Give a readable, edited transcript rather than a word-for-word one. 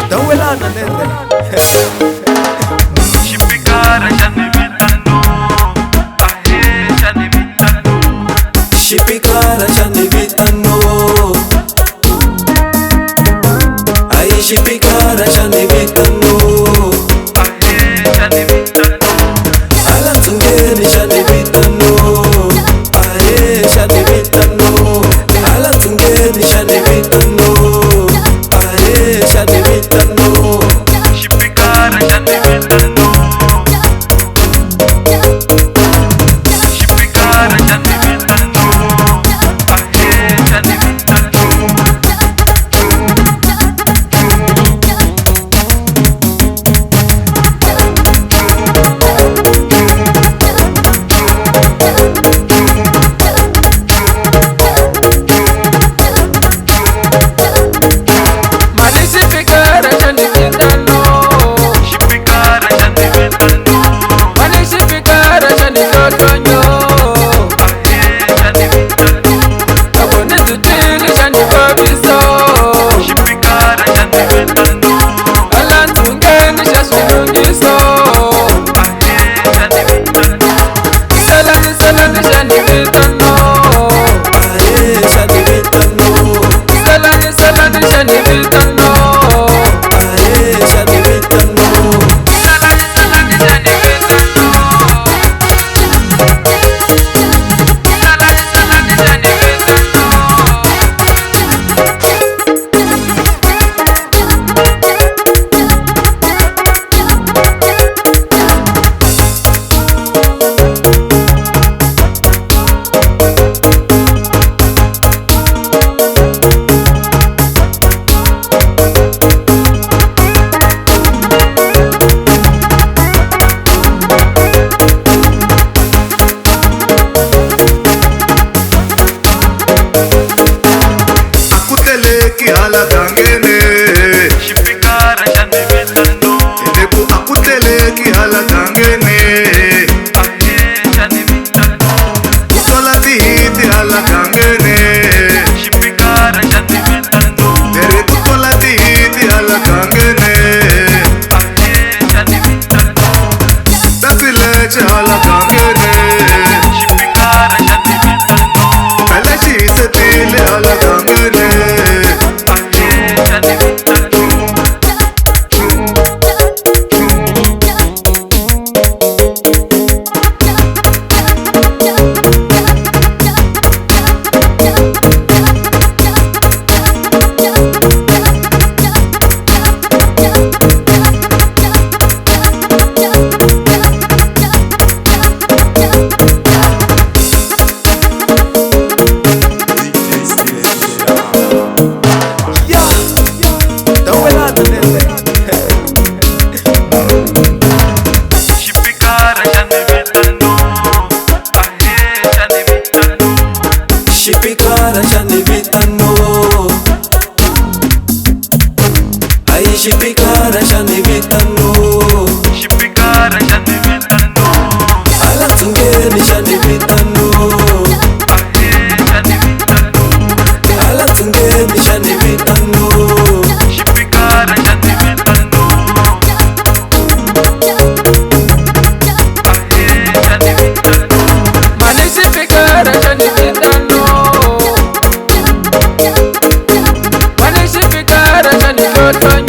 dawelana nende Shipikara shani vitano, ahe shani vitano. Shipikara shani vitano, aye shipikara shani vitano, Ahe shani vitano, ala tungeni shani vitano, aye shani vitano, ala tungeni shani vitano, aye shani vitano. shipikara shani vitano, shipikara shani vitano, ahe shani vitano. Mani shipikara shani vitano, Shipikara shani vitano, mani shipikara shani lotonyo. ahe shani vitano, Kabone tutili shani babiso, shipikara shani vitano, alantungeni shashilungiso. ahe shani vitano, Salani salani shani vitano, Aye shani vitano, salani salani shani vitano. aye shani vitano. Salani salani shani vitano, salani salani shani vitano. akuteleki hala gangene shipikara shani vitano, eneku akuteleki hala gangene ahe shani vitano, utola tihiti hala gangene shipikara shani vitano, ere kutola tihiti hala gangene ahe shani vitano, tasileche hala gangene shipikara shani vitano, alaxisetile hala gangene ahe shani vitano. Ya, dawelana nende Shipikara shani vitano, ahe shani vitano, Shipikara shani vitano, aye shipikara shani vitano, shipikara shani vitano, ala tungeni shani vitano, ahe shani vitano, ala tungeni shani vitano. shipikara shani vitano, ahe shani vitano, Mani shipikara shani vitano, mani shipikara shani lotonyo.